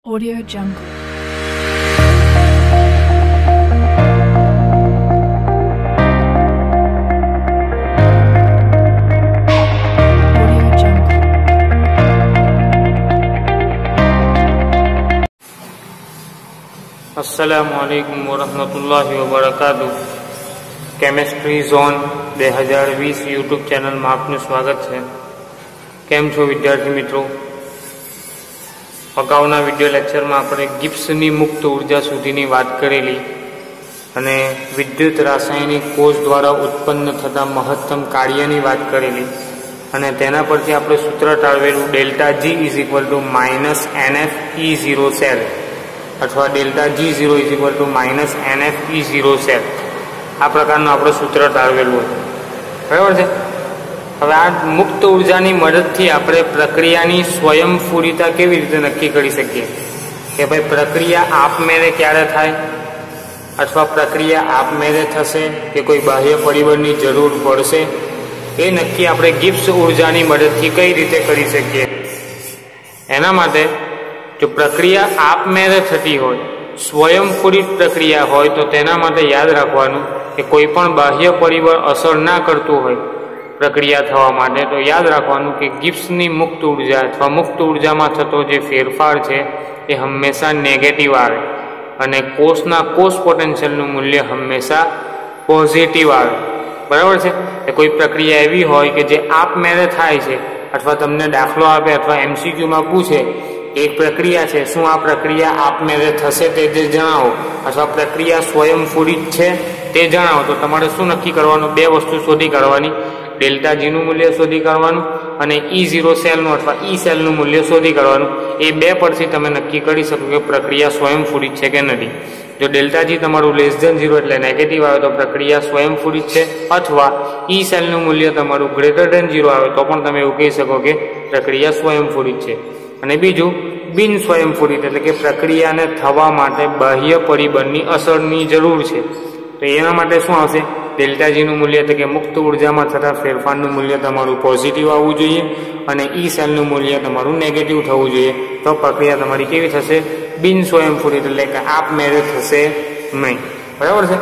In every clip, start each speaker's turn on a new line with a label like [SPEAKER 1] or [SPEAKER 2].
[SPEAKER 1] Audio Jungle.
[SPEAKER 2] अस्सलामुअलैकुम वरहमतुल्लाहि वबरकातुह। Chemistry zone 2020 YouTube channel में आपનું स्वागत है। केम छो विद्यार्थी मित्रों? अगाउना विडियो लेक्चर में आपणे गिब्सनी मुक्त ऊर्जा सुधीनी वात करेली अने विद्युत रासायनिक कोष द्वारा उत्पन्न थता महत्तम कार्यनी वात करेली अने तेना परथी आपणे सूत्र टाळवेलुं delta G is equal to minus NF E0 cell अथवा delta G0 is equal to minus NF E0 cell आ प्रकारનું આપણે સૂત્ર તારવેલું હતું। બરાબર છે। હવે આ મુક્ત ઊર્જાની મદદથી આપણે પ્રક્રિયાની સ્વયંસ્ફુરિતા કેવી રીતે નક્કી કરી શકીએ કે ભાઈ પ્રક્રિયા આપમેળે ક્યારે થાય અથવા પ્રક્રિયા આપમેળે થશે કે કોઈ બાહ્ય પરિબળની જરૂર પડશે એ નક્કી આપણે ગિબ્સ ઊર્જાની મદદથી કઈ રીતે કરી શકીએ। એના માટે जो प्रक्रिया आपमेळे थती होय स्वयंस्फुरित प्रक्रिया होय तो तेना माटे याद राखवानुं के कोईपण बाह्य परिबळ असर ना करतुं होय प्रक्रिया थवा माटे तो याद राखवानुं के गिब्सनी मुक्त ऊर्जा अथवा मुक्त ऊर्जामां थतो जे फेरफार छे ए हमेशा नेगेटिव आवे अने कोषना कोष पोटेन्शियलनुं मूल्य हमेशा पॉजिटिव आवे। बराबर छे। कोई प्रक्रिया एवी होय के जे आपमेळे थाय छे अथवा तमने दाखलो आपे अथवा MCQ मां पूछे एक प्रक्रिया है शू आ प्रक्रिया आपमेळे थशे ते जणावो अथवा प्रक्रिया स्वयंस्फुरित है ते जणावो तो तमारे शू नक्की करवानुं बे वस्तु शोधी काढवानी डेल्टा जी નું મૂલ્ય શોધી કાઢવાનું અને E0 સેલનું अथवा E સેલનું મૂલ્ય શોધી કાઢવાનું। એ બે પરથી તમે નક્કી કરી શકો કે પ્રક્રિયા સ્વયંસ્ફુરિત છે કે નથી। જો ડેલ્ટા G તમારું <0 એટલે નેગેટિવ આવે તો પ્રક્રિયા સ્વયંસ્ફુરિત છે अथवा E સેલનું મૂલ્ય તમારું <0 આવે તો પણ તમે એવું કહી શકો કે પ્રક્રિયા સ્વયંસ્ફુરિત છે। અને બીજું બિન સ્વયંસ્ફુરિત એટલે કે પ્રક્રિયાને થવા માટે બાહ્ય પરિબળની અસરની જરૂર છે તો એના માટે શું આવશે डेल्टा जी નું મૂલ્ય એટલે કે મુક્ત ઊર્જામાં થતા ફેરફારનું મૂલ્ય તમારું પોઝિટિવ આવવું જોઈએ અને E સેલનું મૂલ્ય તમારું નેગેટિવ થવું જોઈએ તો પ્રક્રિયા તમારી કેવી થશે બિન સ્વયંસ્ફુરિત એટલે કે આપમેળે થશે નહીં। બરાબર છે।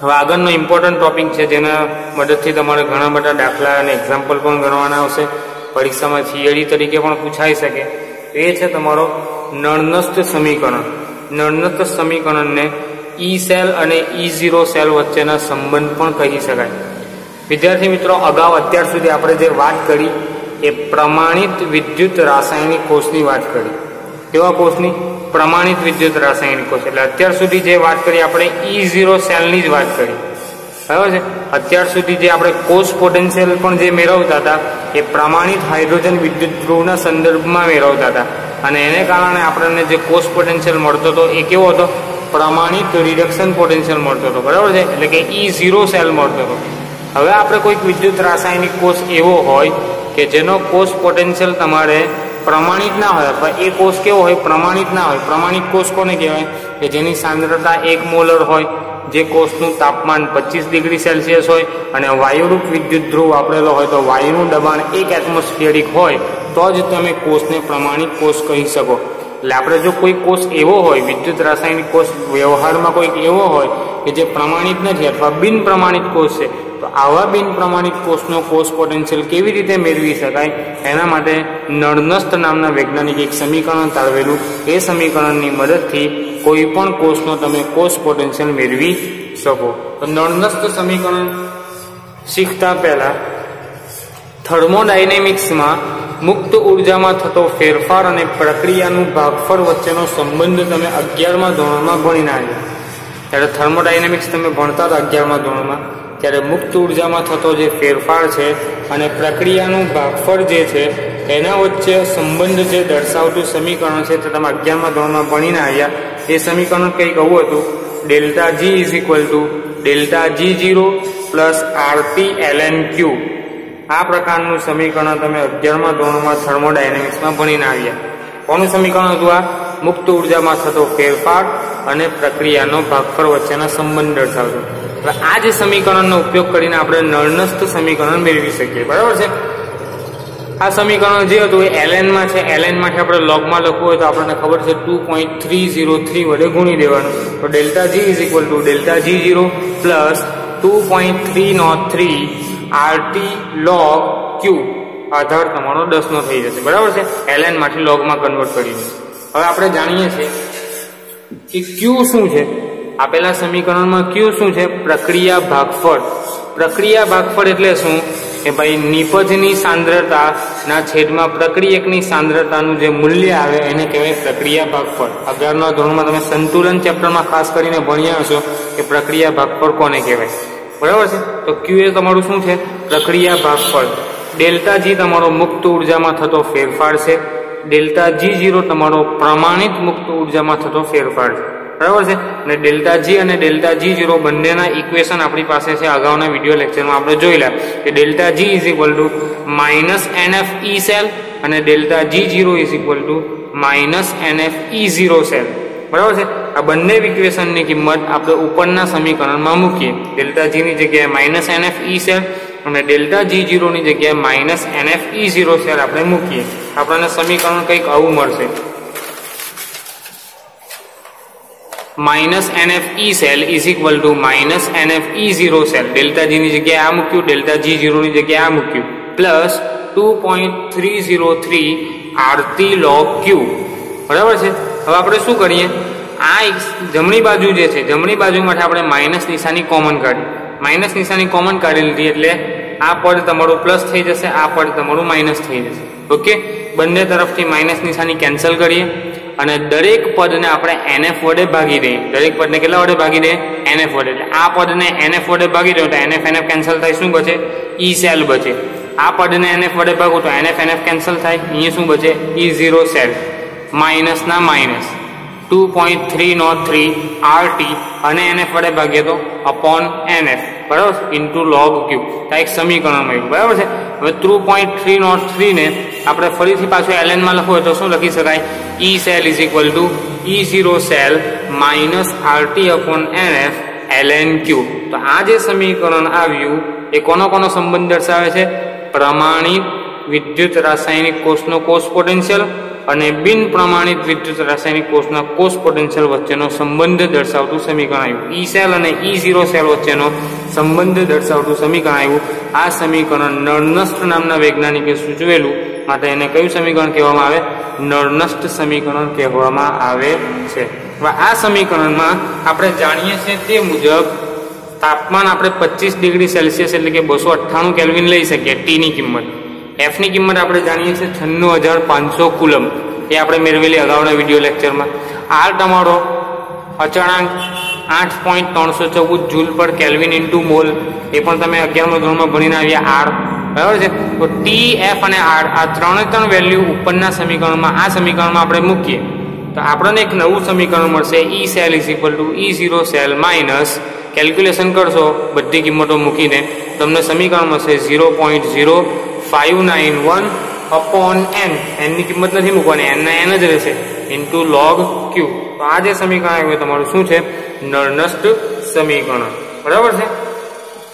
[SPEAKER 2] હવે આગળનો ઇમ્પોર્ટન્ટ ટોપિક છે જેના મદદથી તમારે ઘણા બધા દાખલા અને એક્ઝામ્પલ પણ ગણવાના આવશે પરીક્ષામાં થિયરી તરીકે પણ પૂછાઈ શકે। એ છે તમારો નળનસ્ત સમીકરણ। નળનસ્ત સમીકરણને E સેલ અને E0 સેલ વચ્ચેના સંબંધ પણ કહી શકાય। વિદ્યાર્થી મિત્રો અગાઉ અત્યાર સુધી આપણે જે વાત કરી એ પ્રમાણિત વિદ્યુત રાસાયણિક કોષની વાત કરી। કેવા કોષની? પ્રમાણિત વિદ્યુત રાસાયણિક કોષ એટલે અત્યાર સુધી જે વાત કરી આપણે E0 સેલની જ વાત કરી। બરાબર છે। અત્યાર સુધી જે આપણે કોષ પોટેન્શિયલ પણ જે મેળવતા હતા એ પ્રમાણિત હાઇડ્રોજન વિદ્યુત ધ્રુવના સંદર્ભમાં મેળવતા હતા અને એને કારણે આપણને જે કોષ પોટેન્શિયલ મળતો હતો એ કેવો હતો પ્રમાણિત રિડક્શન પોટેન્શિયલ મળતો હતો। બરાબર છે। એટલે કે E0 સેલ મળતો હતો। હવે આપણે કોઈક વિદ્યુત રાસાયણિક કોષ એવો હોય કે જેનો કોષ પોટેન્શિયલ તમારે પ્રમાણિત ના હોય અથવા એ કોષ કેવો હોય પ્રમાણિત ના હોય। પ્રમાણિત કોષ કોને કહેવાય કે જેની સાંદ્રતા 1 મોલર હોય જે કોષનું તાપમાન 25 ડિગ્રી સેલ્સિયસ હોય અને વાયુરૂપ વિદ્યુત ધ્રુવ વાપરેલો હોય તો વાયુનું દબાણ 1 એટમોસ્ફિયરિક હોય તો જ તમે કોષને પ્રમાણિત કોષ કહી શકો। એટલે આપણે જો કોઈ કોષ એવો હોય વિદ્યુત રાસાયણિક કોષ વ્યવહારમાં કોઈક એવો હોય કે જે પ્રમાણિત નથી અથવા બિન પ્રમાણિત કોષ છે તો આવા બિન પ્રમાણિત કોષનો કોષ પોટેન્શિયલ કેવી રીતે મેળવી શકાય એના માટે નળનસ્ત નામના વૈજ્ઞાનિક એક સમીકરણ તારવેલું એ સમીકરણની મદદથી કોઈ પણ કોષનો તમે કોષ પોટેન્શિયલ મેળવી શકો। તો નળનસ્ત સમીકરણ શીખતા પહેલા થર્મોડાયનેમિક્સમાં મુક્ત ઊર્જામાં થતો ફેરફાર અને પ્રક્રિયાનું ભાગફળ વચ્ચેનો સંબંધ તમે 11મા ધોરણમાં ભણીને આવ્યા। ત્યારે થર્મોડાયનેમિક્સ તમે ભણતા હતા 11મા ધોરણમાં ત્યારે મુક્ત ઊર્જામાં થતો જે ફેરફાર છે અને પ્રક્રિયાનું ભાગફળ જે છે એના વચ્ચે સંબંધ જે દર્શાવતું સમીકરણ છે તે તમે 11મા ધોરણમાં ભણીને આવ્યા। એ સમીકરણ કંઈક આવું હતું delta G is equal to delta G0 plus RT ln Q। આ પ્રકારનું સમીકરણ તમે 11મા ધોરણમાં થર્મોડાયનેમિક્સમાં ભણીને આવ્યા। કોનું સમીકરણ હતું આ? મુક્ત ઊર્જામાં થતો ફેરફાર અને પ્રક્રિયાનો ભાગફળ વચ્ચેના સંબંધ દર્શાવતો। આ જ સમીકરણનો ઉપયોગ કરીને આપણે નળનસ્ત સમીકરણ મેળવી શકીએ। બરાબર છે। આ સમીકરણ જે હતું એ ln માં છે. ln માંથી આપણે log માં લખવું હોય તો આપણને ખબર છે 2.303 વડે ગુણી દેવાનું. તો delta g is equal to delta g0 plus 2.303 RT log Q. આધાર તમારો 10 નો થઈ જશે. બરાબર છે. ln માંથી log માં કન્વર્ટ કરીને હવે આપણે જાણીએ છીએ કે Q શું છે. આપેલા સમીકરણમાં Q શું છે? પ્રક્રિયા ભાગફળ. પ્રક્રિયા ભાગફળ એટલે શું કે ભાઈ નિપજની સાંદ્રતા ના છેદમાં પ્રક્રિયકની સાંદ્રતાનું જે મૂલ્ય આવે એને કહેવાય પ્રક્રિયા ભાગફળ. 11મા ધોરણમાં તમે સંતુલન ચેપ્ટરમાં ખાસ કરીને ભણ્યા હશો કે પ્રક્રિયા ભાગફળ કોને કહેવાય. બરાબર છે. તો Q એ તમારું શું છે? પ્રક્રિયા ભાગફળ. ડેલ્ટા G તમારો મુક્ત ઉર્જામાં થતો ફેરફાર છે. ડેલ્ટા G0 તમારો પ્રમાણિત મુક્ત ઉર્જામાં થતો ફેરફાર છે. બરાબર છે. અને ડેલ્ટા G અને ડેલ્ટા G0 બંનેના ઇક્વેશન આપણી પાસે છે. અગાઉના વિડીયો લેક્ચરમાં આપણે જોયેલા કે delta G is equal to minus NF E cell અને delta G0 is equal to minus NF E0 cell. બરાબર છે. આ બંને ઇક્વેશનની કિંમત આપણે ઉપરના સમીકરણમાં મૂકીએ. ડેલ્ટા G ની જગ્યાએ માઇનસ NF E સેલ અને ડેલ્ટા G0 ની જગ્યાએ માઇનસ NF E0 સેલ આપણે મૂકીએ. આપણને સમીકરણ કંઈક આવું મળશે. Minus NF E cell is equal to minus NF E0 cell. Delta G ની જગ્યાએ આ મૂક્યું, ડેલ્ટા G0 ની જગ્યાએ આ મૂક્યું, પ્લસ 2.303 RT log Q. બરાબર છે. હવે આપણે શું કરીએ? આ જમણી બાજુ જે છે, જમણી બાજુ માટે આપણે માઇનસ નિશાની કોમન કાઢી. માઇનસ નિશાની કોમન કાઢી લીધી એટલે આ પદ તમારું પ્લસ થઈ જશે, આ પદ તમારું માઇનસ થઈ જશે. ઓકે. બંને તરફથી માઇનસ નિશાની કેન્સલ કરીએ અને દરેક પદને આપણે NF વડે ભાગી દઈએ. દરેક પદને કેટલા વડે ભાગી દઈએ? NF વડે. એટલે આ પદને NF વડે ભાગી દો તો NF NF કેન્સલ થાય, શું બચે? E સેલ બચે. આ પદને NF વડે ભાગો તો NF NF કેન્સલ થાય, અહીંયા શું બચે? E0 cell. માઇનસ ના માઇનસ 2.303 RT અને NF વડે ભાગીએ તો અપોન NF. બરાબર. Into log Q. આ એક સમીકરણ મળ્યું. બરાબર છે. હવે 2.303 ને આપણે ફરીથી પાછું ln માં લખવું હોય તો શું લખી શકાય? E cell is equal to E0 cell minus RT upon NF ln Q. તો આ જે સમીકરણ આવ્યું એ કોનો કોનો સંબંધ દર્શાવે છે? પ્રમાણિત વિદ્યુત રાસાયણિક કોષનો કોષ પોટેન્શિયલ અને બિન પ્રમાણિત વિદ્યુત રાસાયણિક કોષના કોષ પોટેન્શિયલ વચ્ચેનો સંબંધ દર્શાવતું સમીકરણ આવ્યું. E સેલ અને E0 સેલ વચ્ચેનો સંબંધ દર્શાવતું સમીકરણ આવ્યું. આ સમીકરણ નર્નસ્ટ નામના વૈજ્ઞાનિકે સૂચવેલું, માટે એને કયું સમીકરણ કહેવામાં આવે? નર્નસ્ટ સમીકરણ કહેવામાં આવે છે. હવે આ સમીકરણમાં આપણે જાણીએ છીએ તે મુજબ તાપમાન આપણે 25 ડિગ્રી સેલ્સિયસ એટલે કે 298 કેલ્વિન લઈ શકીએ. T ની કિંમત. F ની કિંમત આપણે જાણીએ છીએ 96,500 કુલમ. એ આપણે મેળવેલી અગાઉના વિડીયો લેક્ચરમાં. R તમારો અચળાંક 8.314 જૂલ પર કેલ્વિન ઇન્ટુ મોલ. એ પણ તમે 11મા ધોરણમાં ભણીને આવ્યા. R. બરાબર છે. તો T, F અને R આ ત્રણ વેલ્યુ ઉપરના સમીકરણમાં, આ સમીકરણમાં આપણે મૂકીએ તો આપણને એક નવું સમીકરણ મળશે. E cell is equal to E0 cell minus calculation કરશો બધી કિંમતો મૂકીને તમને સમીકરણ મળશે 0.0591 અપોન n. n ની કિંમત નથી મૂકવાની, n ના n જ રહેશે, ઇન્ટુ log Q. તો આ જે સમીકરણ આવ્યું તમારું શું છે? નર્નસ્ટ સમીકરણ. બરાબર છે.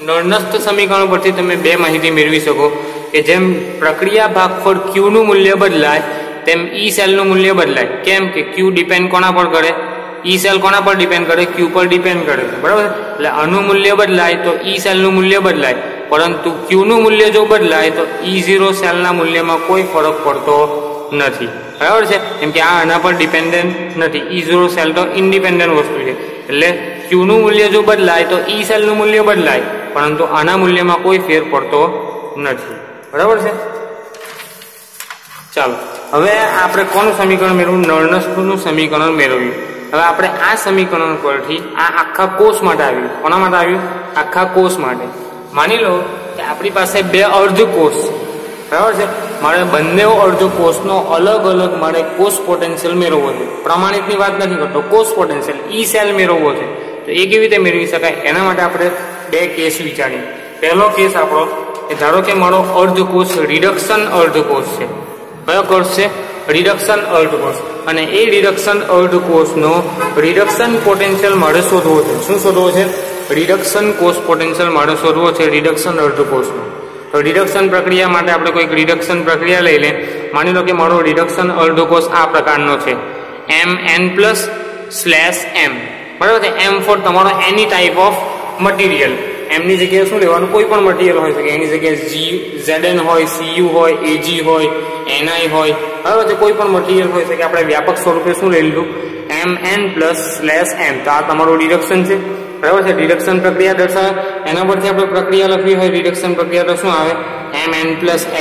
[SPEAKER 2] નર્નસ્ટ સમીકરણ પરથી તમે બે માહિતી મેળવી શકો કે જેમ પ્રક્રિયા ભાગફળ Q નું મૂલ્ય બદલાય તેમ E સેલ નું મૂલ્ય બદલાય. કેમ કે Q ડિપેન્ડ કોના પર કરે? E સેલ કોના પર ડિપેન્ડ કરે? Q પર ડિપેન્ડ કરે. બરાબર. એટલે આનું મૂલ્ય બદલાય તો E સેલ નું મૂલ્ય બદલાય, પરંતુ Q નું મૂલ્ય જો બદલાય તો E0 સેલના મૂલ્યમાં કોઈ ફરક પડતો નથી. બરાબર છે. કેમ કે આ આના પર ડિપેન્ડન્ટ નથી. E0 સેલ તો ઇન્ડિપેન્ડન્ટ વસ્તુ છે. એટલે Q નું મૂલ્ય જો બદલાય તો E સેલ નું મૂલ્ય બદલાય, પરંતુ આના મૂલ્યમાં કોઈ ફેર પડતો નથી. બરાબર છે. ચાલો હવે આપણે કોનું સમીકરણ મેળવ્યું? નર્નસ્ટનું સમીકરણ મેળવ્યું. હવે આપણે આ સમીકરણ પરથી આ આખા કોષ માટે આવ્યું. કોના માટે આવ્યું? આખા કોષ માટે. માની લો કે આપણી પાસે બે અર્ધ કોષ. બરાબર છે. મારે બંને અર્ધ કોષનો અલગ અલગ મારે કોષ પોટેન્શિયલ મેળવવો છે. પ્રમાણિતની વાત નથી કરતો, કોષ પોટેન્શિયલ E સેલ મેળવવો છે. તો એ કેવી રીતે મેળવી શકાય? એના માટે આપણે બે કેસ વિચારીએ. પહેલો કેસ આપણો કે ધારો કે મારો અર્ધ કોષ રિડક્શન અર્ધ કોષ છે. કયો કોષ છે? રિડક્શન અર્ધ કોષ. અને એ રિડક્શન અર્ધ કોષનો રિડક્શન પોટેન્શિયલ મારે શોધવો છે. શું શોધવો છે? રિડક્શન કોષ પોટેન્શિયલ મારે શોધવો છે રિડક્શન અર્ધ કોષનો. તો રિડક્શન પ્રક્રિયા માટે આપણે કોઈક રિડક્શન પ્રક્રિયા લઈ લે. માની લો કે મારો રિડક્શન અર્ધકોષ આ પ્રકારનો છે, Mn+/m, બરાબર છે. M ફોર તમારો એની ટાઈપ ઓફ મટીરિયલ. M ની જગ્યાએ શું લેવાનું? કોઈ પણ મટીરિયલ હોઈ શકે. એની જગ્યાએ Zn હોય, Cu હોય, Ag હોય, Ni હોય, બરાબર છે. કોઈ પણ મટીરિયલ હોઈ શકે. આપણે વ્યાપક સ્વરૂપે શું લઈ લીધું? Mn+/m. તો આ તમારું રિડક્શન છે, બરાબર છે. રિડક્શન પ્રક્રિયા દર્શાવે. એના પરથી આપણે પ્રક્રિયા લખવી હોય રિડક્શન પ્રક્રિયા તો શું આવે? Mn+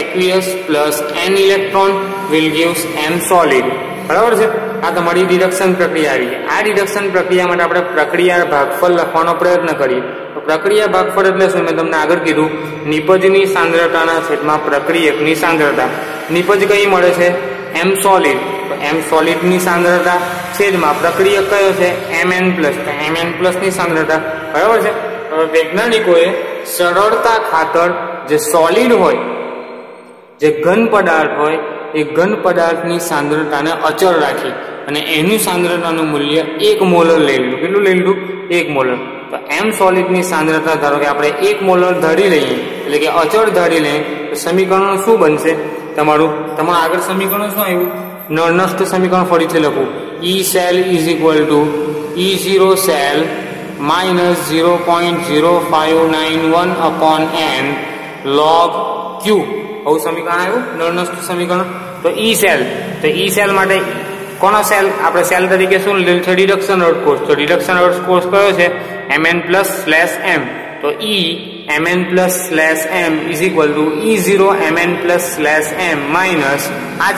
[SPEAKER 2] aqueous + n electron will gives m solid, બરાબર છે. આ તમારી રિડક્શન પ્રક્રિયા આવી. આ રિડક્શન પ્રક્રિયા માટે આપણે પ્રક્રિયા ભાગફળ લખવાનો પ્રયત્ન કરીએ. તો પ્રક્રિયા ભાગફળ એટલે શું? મેં તમને આગળ કીધું, નિપજની સાંદ્રતાના છેદમાં પ્રક્રિયકની સાંદ્રતા. નિપજ કઈ મળે છે? m solid. તો m solid ની સાંદ્રતા છેદમાં પ્રક્રિયક કયો છે? Mn+. તો Mn+ ની સાંદ્રતા, બરાબર છે. વૈજ્ઞાનિકોએ સરળતા ખાતર જે સોલિડ હોય, જે ઘન પદાર્થ હોય, એ ઘન પદાર્થની સાંદ્રતાને અચળ રાખી અને એની સાંદ્રતાનું મૂલ્ય 1 મોલર લઈ લીધું. કેટલું લઈ લીધું? 1 મોલર. તો m સોલિડ ની સાંદ્રતા ધારો કે આપણે 1 મોલર ધારી લઈએ, એટલે કે અચળ ધારી લઈએ, તો સમીકરણ શું બનશે તમારું? તમારું આગળ સમીકરણ શું આવ્યું? નળનષ્ટ સમીકરણ ફરીથી લખું. E cell = E0 cell -0.0591/n log Q. આવું સમીકરણ આવ્યું, નળનષ્ટ સમીકરણ. તો E સેલ, તો E સેલ માટે કોનો સેલ? આપણે સેલ તરીકે શું લીધું છે? રિડક્શન અર્ધકોષ. તો રિડક્શન અર્ધકોષ કયો છે? Mn+/m. તો E Mn+/m = E0 Mn+/m minus આ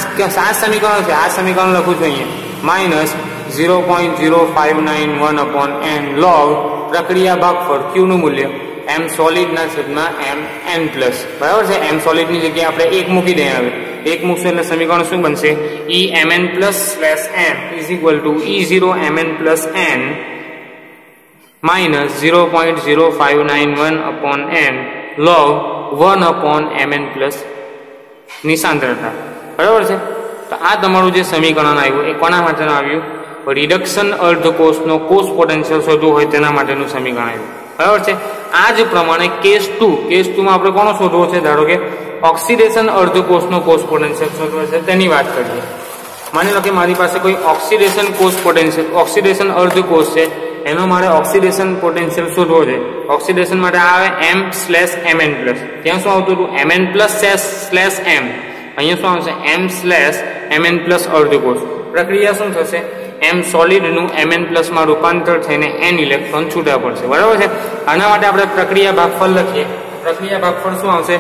[SPEAKER 2] સમીકરણ છે. આ સમીકરણ લખું છું અહીંયા -0.0591/n log પ્રક્રિયા ભાગફળ Q નું મૂલ્ય m સોલિડ ના છેદમાં Mn+, બરાબર છે. m સોલિડ ની જગ્યાએ આપણે 1 મૂકી દઈએ. હવે 1 મૂકશું એટલે સમીકરણ શું બનશે? E Mn+/m = E0 Mn+n -0.0591/n log 1/Mn+ ની સાંદ્રતા, બરાબર છે. તો આ તમારું જે સમીકરણ આવ્યું એ કોના માટેનું આવ્યું? રિડક્શન અર્ધકોષનો કોષ પોટેન્શિયલ શોધવું હોય તેના માટેનું સમીકરણ આવ્યું, બરાબર છે. આ જ પ્રમાણે કેસ 2 માં આપણે કોનો શોધવો છે? ધારો કે ઓક્સિડેશન અર્ધકોષનો કોષ પોટેન્શિયલ શોધવો છે, તેની વાત કરીએ. માની લો કે મારી પાસે કોઈ ઓક્સિડેશન કોષ પોટેન્શિયલ, ઓક્સિડેશન અર્ધકોષ છે, એનો મારે ઓક્સિડેશન પોટેન્શિયલ શોધવો છે. ઓક્સિડેશન માટે આવે M/Mn+. ત્યાં શું આવતું હતું? Mn+/m. અહીંયા શું આવશે? M/Mn+ અર્ધકોષ. પ્રક્રિયા શું થશે? m સોલિડ નું Mn+ માં રૂપાંતર થઈને n ઇલેક્ટ્રોન છૂટા પડશે, બરાબર છે. આના માટે આપણે પ્રક્રિયા ભાગફળ લખીએ. પ્રક્રિયા ભાગફળ શું આવશે?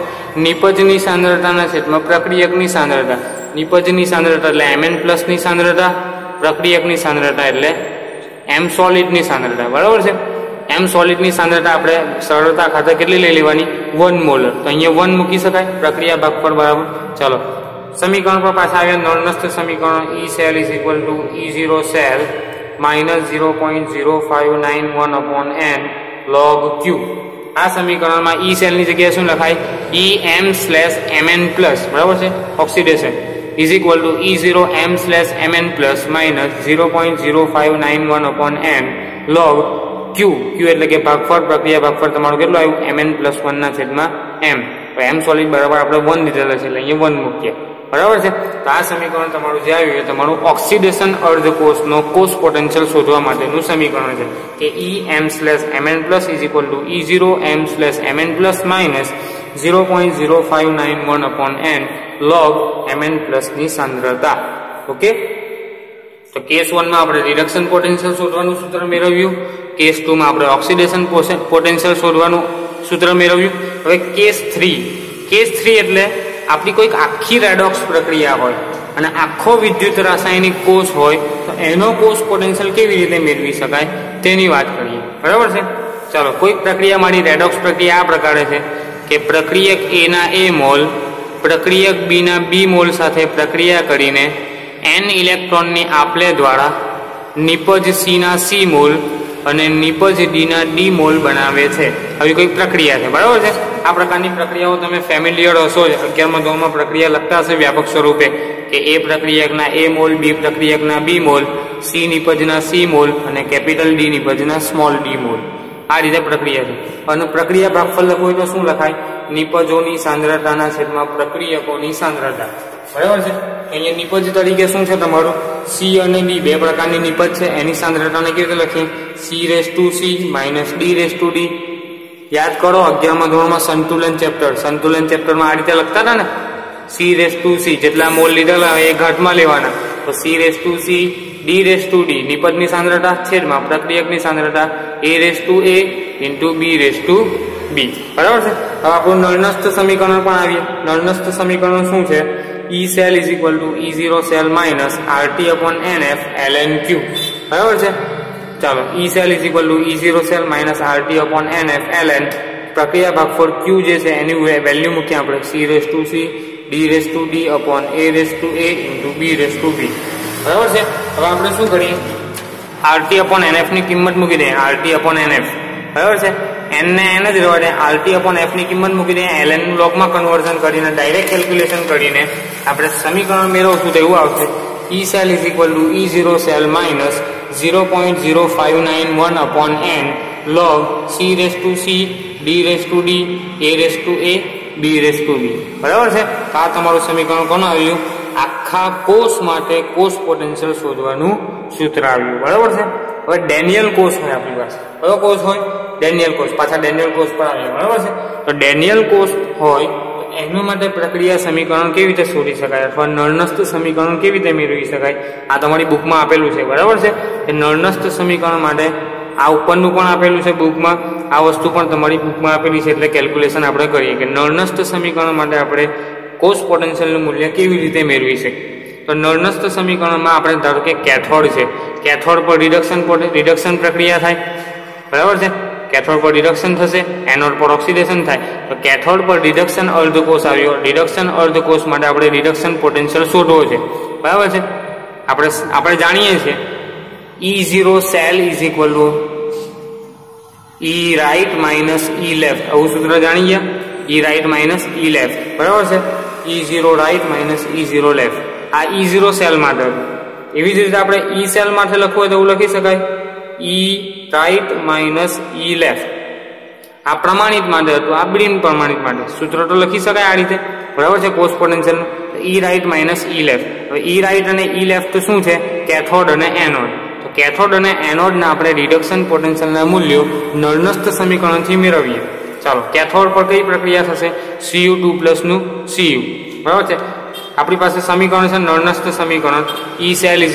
[SPEAKER 2] નિપજની સાંદ્રતાના છેદમાં પ્રક્રિયકની સાંદ્રતા. નિપજની સાંદ્રતા એટલે Mn+ ની સાંદ્રતા, પ્રક્રિયકની સાંદ્રતા એટલે m સોલિડ ની સાંદ્રતા, બરાબર છે. m સોલિડ ની સાંદ્રતા આપણે સરળતા ખાતર કેટલી લઈ લેવાની? 1 મોલર. તો અહીંયા 1 મૂકી શકાય. પ્રક્રિયા ભાગફળ બરાબર. ચાલો સમીકરણ પર પાછા આવ્યા. નળનષ્ટ સમીકરણ E cell = E0 cell -0.0591/n log Q. આ સમીકરણમાં E સેલ ની જગ્યાએ શું લખાય? Em/Mn+, બરાબર છે. Oxidation = E0 M/Mn+ -0.0591/n log Q. Q એટલે કે ભાગફળ. પ્રક્રિયા ભાગફળ તમારું કેટલું આવ્યું? Mn+1 ના છેદમાં m. તો m સોલિડ બરાબર આપણે 1 લીધેલા છે, એટલે અહીંયા 1 મૂકીએ, બરાબર છે. તો આ સમીકરણ તમારું જે આવ્યું એ તમારું ઓક્સિડેશન અર્ધકોષનો કોષ પોટેન્શિયલ શોધવા માટેનું સમીકરણ છે કે Em/Mn+ = E0 M/Mn+ -0.0591/n log Mn+ ની સાંદ્રતા. ઓકે. તો કેસ 1 માં આપણે રિડક્શન પોટેન્શિયલ શોધવાનું સૂત્ર મેળવ્યું. કેસ 2 માં આપણે ઓક્સિડેશન પોટેન્શિયલ શોધવાનું સૂત્ર મેળવ્યું. હવે કેસ 3 એટલે આપણી કોઈક આખી રેડોક્સ પ્રક્રિયા હોય અને આખો વિદ્યુત રાસાયણિક કોષ હોય તો એનો કોષ પોટેન્શિયલ કેવી રીતે મેળવી શકાય તેની વાત કરીએ, બરાબર છે. ચાલો, કોઈક પ્રક્રિયા મારી રેડોક્સ પ્રક્રિયા આ પ્રકારે છે કે પ્રક્રિયક A ના A મોલ પ્રક્રિયક B ના B મોલ સાથે પ્રક્રિયા કરીને n ઇલેક્ટ્રોનની આપલે દ્વારા નિપજ C ના C મોલ અને નિપજ D ના D મોલ બનાવે છે. આવી કોઈ પ્રક્રિયા છે, બરાબર છે. આ પ્રકારની પ્રક્રિયાઓ તમે ફેમિલિયર હશો જ. 11મા ધોરણમાં પ્રક્રિયા લખતા હશે વ્યાપક સ્વરૂપે કે A પ્રક્રિયકના A મોલ, B પ્રક્રિયકના B મોલ, C નિપજના C મોલ અને કેપિટલ D નિપજના સ્મોલ d મોલ. આ રીતે પ્રક્રિયા છે. અને પ્રક્રિયા ભાગફળ લખવું હોય તો શું લખાય? નિપજોની સાંદ્રતાના છેદમાં પ્રક્રિયકોની સાંદ્રતા. બરાબર છે. અહીંયા નિપજ તરીકે શું છે તમારું? C અને D બે પ્રકારની નિપજ છે. એની સાંદ્રતાને કેવી રીતે લખીએ? C⁻C - D⁻D. યાદ કરો 11મા ધોરણમાં સંતુલન ચેપ્ટરમાં આ રીતે લખતા હતા ને, C⁻C જેટલા મોલ લીધેલા એ ઘાટમાં લેવાના, તો C⁻C D⁻D નિપજની સાંદ્રતા છેદમાં પ્રક્રિયકની સાંદ્રતા A⁻A × B. બરાબર છે. હવે આપણું નળનસ્થ સમીકરણ પણ આવીએ. નળનસ્થ સમીકરણ શું છે? E cell = E0 cell - RT/NF ln Q. બરાબર છે. ચાલો, E cell = E0 cell - RT/NF ln પ્રક્રિયા ભાગફળ Q જે છે એની વેલ્યુ મૂકીએ આપણે C⁻C D⁻D/A⁻A × B⁻B. બરાબર છે. હવે આપણે શું કરીએ? RT/NF ની કિંમત મૂકી દઈએ. RT/NF. બરાબર છે. n ને n જ રહેવા દે. RT/F ની કિંમત મૂકી દઈએ. ln નું લોગમાં કન્વર્ઝન કરીને ડાયરેક્ટ કેલ્ક્યુલેશન કરીને આપણે સમીકરણ મેળવશું તો એવું આવશે E cell = E0 cell - 0.0591/n log C⁻C D⁻D A⁻A B⁻B. બરાબર છે. આ તમારું સમીકરણ કોણ આવ્યું? આખા કોષ માટે કોષ પોટેન્શિયલ શોધવાનું સૂત્ર આવ્યું. બરાબર છે. હવે ડેનિયલ કોષ હોય આપણી પાસે. કયો કોષ હોય? ડેનિયલ કોષ. પાછા ડેનિયલ કોષ પર આવ્યા. બરાબર છે. તો ડેનિયલ કોષ હોય તો એના માટે પ્રક્રિયા સમીકરણ કેવી રીતે શોધી શકાય અથવા નળનસ્થ સમીકરણ કેવી રીતે મેળવી શકાય? આ તમારી બુકમાં આપેલું છે. બરાબર છે. એ નળનસ્થ સમીકરણ માટે આ ઉપરનું પણ આપેલું છે બુકમાં, આ વસ્તુ પણ તમારી બુકમાં આપેલી છે. એટલે કેલ્ક્યુલેશન આપણે કરીએ કે નળનસ્થ સમીકરણ માટે આપણે કોષ પોટેન્શિયલનું મૂલ્ય કેવી રીતે મેળવી શકીએ. તો નળનસ્થ સમીકરણમાં આપણે ધારો કે કેથોડ છે, કેથોડ પર રિડક્શન પ્રક્રિયા થાય. બરાબર છે. કેથોડ પર રિડક્શન થશે, એનોડ પર ઓક્સિડેશન થાય. તો કેથોડ પર રિડક્શન અર્ધકોષ આવ્યો. રિડક્શન અર્ધકોષ માટે આપણે રિડક્શન પોટેન્શિયલ શોધવો છે. બરાબર છે. આપણે જાણીએ છીએ E0 cell = E right - E left. આવું સૂત્ર જાણી ગયા. E right - E left. બરાબર છે. E0 right - E0 left. આ E0 સેલ માટે. એવી જ રીતે આપણે E સેલ માટે લખવું હોય તો એવું લખી શકાય E right - E left. આ પ્રમાણિત માટે હતું, આ બિન પ્રમાણિત માટે. સૂત્ર તો લખી શકાય આ રીતે. બરાબર છે. કોષ potential E right - E left. હવે E right અને E left શું છે? કેથોડ અને એનોડ. તો કેથોડ અને એનોડના આપણે રિડક્શન પોટેન્શિયલના મૂલ્યો નળનસ્થ સમીકરણથી મેળવીએ. ચાલો, કેથોડ પર કઈ પ્રક્રિયા થશે? Cu2+ નું Cu. બરાબર છે. આપણી પાસે સમીકરણ છે નળનસ્થ સમીકરણ E cell =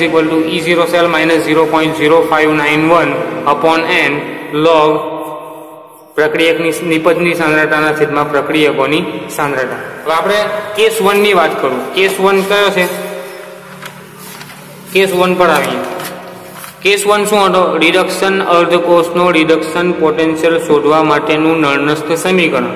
[SPEAKER 2] E0 cell - 0.0591/n log પ્રક્રિયકની નિપજની સાંદ્રતાના છેદમાં પ્રક્રિયકોની સાંદ્રતા. હવે આપણે કેસ 1 ની વાત કરું. કેસ 1 કયો છે? કેસ 1 પર આવીએ. કેસ 1 શું હતો? રિડક્શન અર્ધકોષનો રિડક્શન પોટેન્શિયલ શોધવા માટેનું નળનસ્થ સમીકરણ.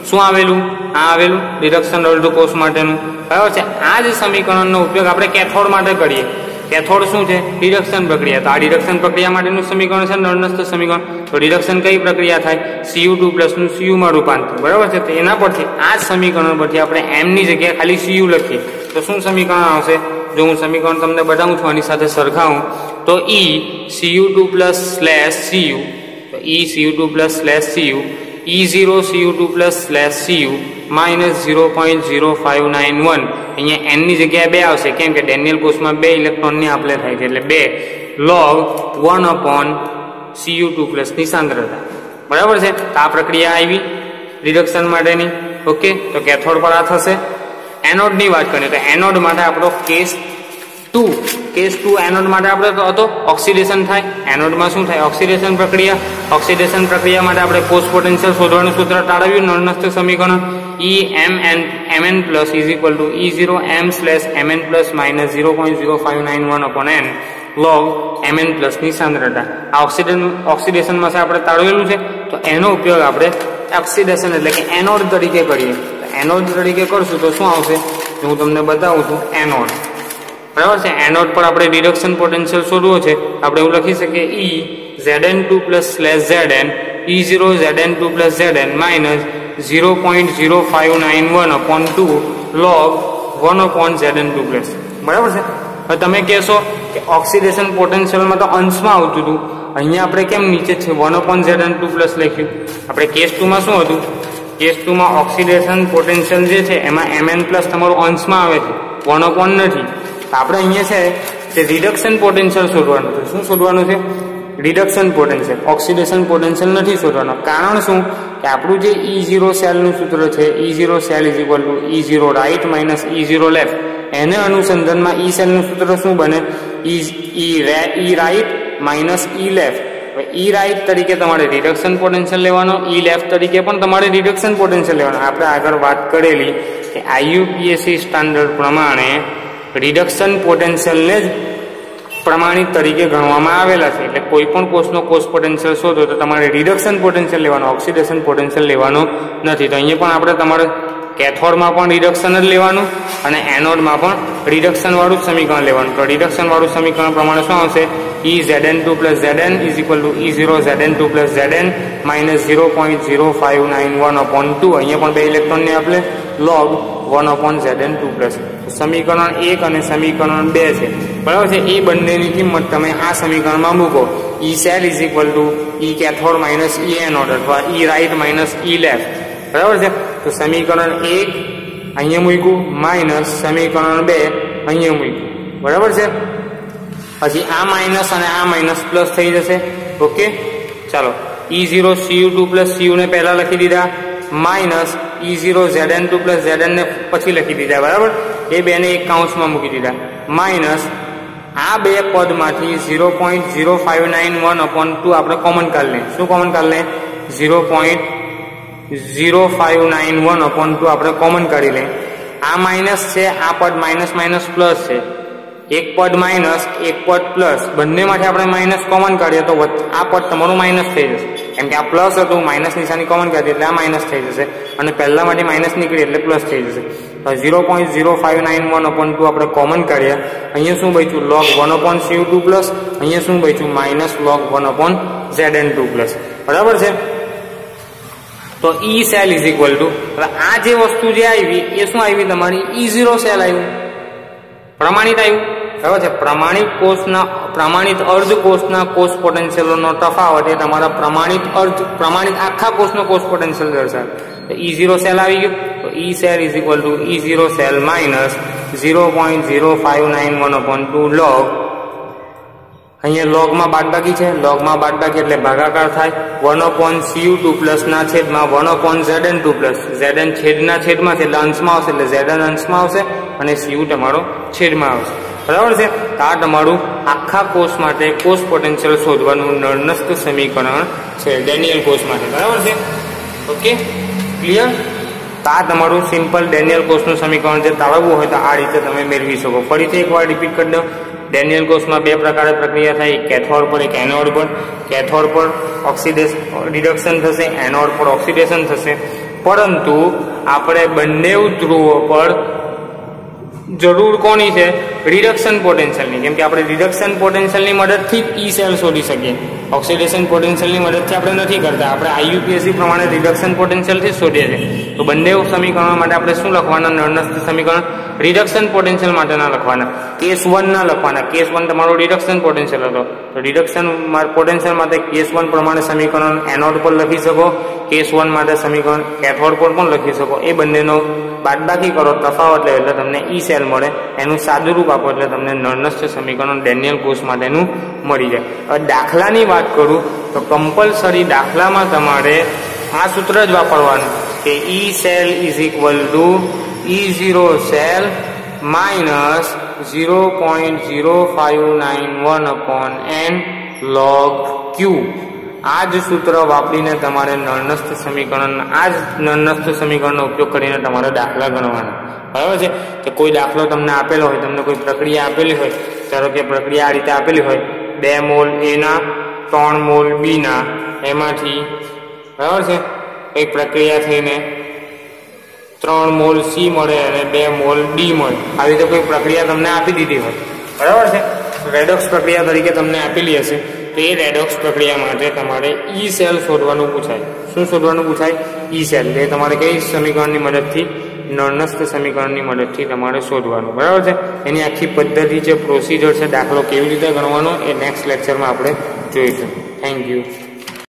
[SPEAKER 2] શું આવેલું? આ આવેલું રિડક્શન અર્ધકોષ માટેનું. બરાબર છે. આ જ સમીકરણનો ઉપયોગ આપણે કેથોડ માટે કરીએ. કેથોડ શું છે? રિડક્શન પ્રક્રિયા. તો આ રિડક્શન પ્રક્રિયા માટેનું સમીકરણ છે નળનસ્થ સમીકરણ. તો રિડક્શન કઈ પ્રક્રિયા થાય? Cu2+ નું Cu માં રૂપાંતર. બરાબર છે. તો એના પરથી આ સમીકરણ પરથી આપણે m ની જગ્યાએ ખાલી Cu લખીએ તો શું સમીકરણ આવશે? જો હું સમીકરણ તમને બતાવું છું આની સાથે સરખાવું તો E Cu2+/Cu, તો E Cu2+/Cu E0 Cu2+/Cu -0.0591. અહીંયા n ની જગ્યાએ 2 આવશે. કેમ કે ડેનિયલ કોષમાં 2 ઇલેક્ટ્રોનની આપલે થાય છે એટલે 2 log 1/Cu2+ ની સાંદ્રતા. બરાબર છે. તો આ પ્રક્રિયા આવી રિડક્શન માટેની. ઓકે. તો કેથોડ પર આ થશે. એનોડ ની વાત કરીએ તો એનોડ માટે આપણો કેસ 2 એનોડ માટે આપણે તો હતો ઓક્સિડેશન થાય. એનોડમાં શું થાય? ઓક્સિડેશન પ્રક્રિયા. ઓક્સિડેશન પ્રક્રિયા માટે આપણે કોષ પોટેન્શિયલ શોધવાનું સૂત્ર તાળવ્યું નળનસ્થ સમીકરણ Emn = E0 m/Mn+ - 0.0591/n log Mn+ ની સાંદ્રતા. આ ઓક્સિડેશનમાં આપણે તાળવેલું છે તો એનો ઉપયોગ આપણે ઓક્સિડેશન એટલે કે એનોડ તરીકે કરીએ. એનોડ તરીકે કરશું તો શું આવશે? હું તમને બતાવું છું. એનોડ. બરાબર છે. એનોડ પર આપણે રિડક્શન પોટેન્શિયલ શોધવો છે. આપણે એવું લખી શકીએ E Zn2+/Zn E0 Zn2+Zn - 0.0591/2 log 1/Zn2+. બરાબર છે. હવે તમે કહેશો કે ઓક્સિડેશન પોટેન્શિયલમાં તો અંશમાં આવતું હતું અહીંયા આપણે કેમ નીચે છે 1/Zn2 પ્લસ લખ્યું? આપણે કેસ 2 માં શું હતું? કેસ 2 માં ઓક્સિડેશન પોટેન્શિયલ જે છે એમાં Mn પ્લસ તમારું અંશમાં આવે છે, 1 નથી. આપણે અહીંયા છે તે રિડક્શન પોટેન્શિયલ શોધવાનું છે. શું શોધવાનું છે? Reduction potential. ઓક્સિડેશન પોટેન્શિયલ નથી શોધવાનો. કારણ શું કે આપણું જે E0 સેલનું સૂત્ર છે E0 cell is equal to E0 right minus E0 left, એને અનુસંધાનમાં E સેલનું સૂત્ર શું બને? E right minus E left. E right તરીકે તમારે રિડક્શન પોટેન્શિયલ લેવાનો, E લેફ્ટ તરીકે પણ તમારે રિડક્શન પોટેન્શિયલ લેવાનો. આપણે આગળ વાત કરેલી કે IUPAC સ્ટાન્ડર્ડ પ્રમાણે રિડક્શન પોટેન્શિયલને જ પ્રમાણિત તરીકે ગણવામાં આવેલા છે. એટલે કોઈ પણ કોષનો કોષ પોટેન્શિયલ શોધો તો તમારે રિડક્શન પોટેન્શિયલ લેવાનો, ઓક્સિડેશન પોટેન્શિયલ લેવાનો નથી. તો અહીંયા પણ આપણે તમારે કેથોડમાં પણ રિડક્શન જ લેવાનું અને એનોડમાં પણ રિડક્શન વાળું જ સમીકરણ લેવાનું. તો રિડક્શન વાળું સમીકરણ પ્રમાણે શું આવશે? Zn2 plus Zn is equal to E0 Zn2 plus Zn minus 0.0591/2. અહીંયા પણ બે ઇલેક્ટ્રોનને આપણે log 1/Zn2 plus. સમીકરણ 1 અને સમીકરણ 2 છે, બરાબર છે. એ બંનેની કિંમત તમે આ સમીકરણમાં મૂકો. E cell is equal to E cathode minus E anode અથવા E right minus E left, બરાબર છે. તો સમીકરણ 1 અહીંયા મૂક્યું માઇનસ સમીકરણ 2 અહીંયા મૂક્યું, બરાબર છે. પછી આ માઇનસ અને આ માઇનસ પ્લસ થઈ જશે. ઓકે, ચાલો E0 Cu2 plus Cu ને પહેલા લખી દીધા, minus E0 Zn2 plus Zn ને પછી લખી દીધા, બરાબર. એ બેને એક કાઉન્સમાં મૂકી દીધા, માઇનસ આ બે પદમાંથી 0.0591/2 આપણે કોમન કાઢી લઈએ. શું કોમન કાઢી લઈએ? 0.0591/2 આપણે કોમન કાઢી લઈએ. આ માઇનસ છે, આ પદ માઇનસ માઇનસ પ્લસ છે. એક પદ માઇનસ એક પદ પ્લસ, બંનેમાંથી આપણે માઇનસ કોમન કાઢીએ તો આ પદ તમારું માઇનસ થઈ જશે. કેમ કે આ પ્લસ હતું, માઇનસ નિશાની કોમન કાઢી એટલે આ માઇનસ થઈ જશે અને પહેલામાંથી માઇનસ નીકળી એટલે પ્લસ થઈ જશે. તો 0.0591/2 આપણે કોમન કાઢ્યા. અહીંયા શું બચ્યું? log 1/Cu2 પ્લસ, અહીંયા શું બચ્યું? માઇનસ log 1/Zn2 પ્લસ, બરાબર છે. તો E cell is equal two, આ જે વસ્તુ જે આવી એ શું આવી? તમારી E0 સેલ આવ્યું, પ્રમાણિત આવ્યું, બરાબર છે. પ્રમાણિત અર્ધ કોષના કોષ પોટેન્શિયલનો તફાવત એ તમારા પ્રમાણિત આખા કોષનો કોષ પોટેન્શિયલ દર્શાવે. તો E0 સેલ આવી ગયું. તો E cell is equal to E0 cell minus 0.0591/2 log, અહીંયા લોગમાં બાદબાકી છે, લોગમાં બાદબાકી એટલે ભાગાકાર થાય, 1/Cu2 પ્લસ ના છેદમાં 1/Zn2 પ્લસ. Zn છેદના છેદમાં છે એટલે અંશમાં આવશે, એટલે Zn અંશમાં આવશે અને Cu તમારો છેદમાં આવશે, બરાબર છે. આ તમારું આખા કોષ માટે કોષ પોટેન્શિયલ શોધવાનું નળનસ્ત સમીકરણ છે ડેનિયલ કોષ માટે, બરાબર છે. Okay, clear? તો આ તમારું સિમ્પલ ડેનિયલ કોષનું સમીકરણ જે તાળવવું હોય તો આ રીતે તમે મેળવી શકો. ફરીથી એકવાર રિપીટ કરી દો. ડેનિયલ કોષમાં બે પ્રકારે પ્રક્રિયા થાય, કેથોડ પર એક એનોડ પર. કેથોડ પર રિડક્શન થશે, એનોડ પર ઓક્સિડેશન થશે. પરંતુ આપણે બંને ધ્રુવો પર જરૂર કોની છે? રિડક્શન પોટેન્શિયલની. કેમ કે આપણે રિડક્શન પોટેન્શિયલની મદદથી જ E સેલ શોધી શકીએ, ઓક્સિડેશન પોટેન્શિયલની મદદથી આપણે નથી કરતા. આપણે IUPAC પ્રમાણે રિડક્શન પોટેન્શિયલથી જ શોધીએ છીએ. તો બંને સમીકરણો માટે આપણે શું લખવાના? નળનસ્ત સમીકરણ રિડક્શન પોટેન્શિયલ માટેના લખવાના, કેસ 1 ના લખવાના. કેસ 1 તમારો રિડક્શન પોટેન્શિયલ હતો, તો રિડક્શન પોટેન્શિયલ માટે કેસ 1 પ્રમાણે સમીકરણ એનોડ પર લખી શકો, કેસ 1 માટે સમીકરણ કેથોડ પર પણ લખી શકો. એ બંનેનો બાદબાકી કરો, તફાવત લે એટલે તમને E સેલ મળે. એનું સાદું રૂપ આપો એટલે તમને નળનસ્ત સમીકરણ ડેનિયલ કોષ માટેનું મળી જાય. હવે દાખલાની વાત કરું તો કમ્પલસરી દાખલામાં તમારે આ સૂત્ર જ વાપરવાનું કે E cell is equal to E0 cell minus 0.0591/n log Q. આ જ સૂત્ર વાપરીને તમારે નળનસ્ત સમીકરણનો ઉપયોગ કરીને તમારે દાખલા ગણવાના, બરાબર છે. કે કોઈ દાખલો તમને આપેલો હોય, તમને કોઈ પ્રક્રિયા આપેલી હોય, ધારો કે પ્રક્રિયા આ રીતે આપેલી હોય, 2 મોલ A ના 3 મોલ B ના, એમાંથી બરાબર છે એક પ્રક્રિયા થઈને 3 મોલ C મળે અને 2 મોલ D મળે. આવી રીતે કોઈ પ્રક્રિયા તમને આપી દીધી હોય, બરાબર છે. રેડોક્સ પ્રક્રિયા તરીકે તમને આપેલી હશે, તો એ રેડોક્સ પ્રક્રિયા માટે તમારે E સેલ શોધવાનું પૂછાય. શું શોધવાનું પૂછાય? E cell. એ તમારે કઈ સમીકરણની મદદથી? નળનસ્ત સમીકરણની મદદથી તમારે શોધવાનું, બરાબર છે. એની આખી પદ્ધતિ છે, પ્રોસિજર છે, દાખલો કેવી રીતે ગણવાનો એ નેક્સ્ટ લેક્ચરમાં આપણે જોઈશું. Thank you.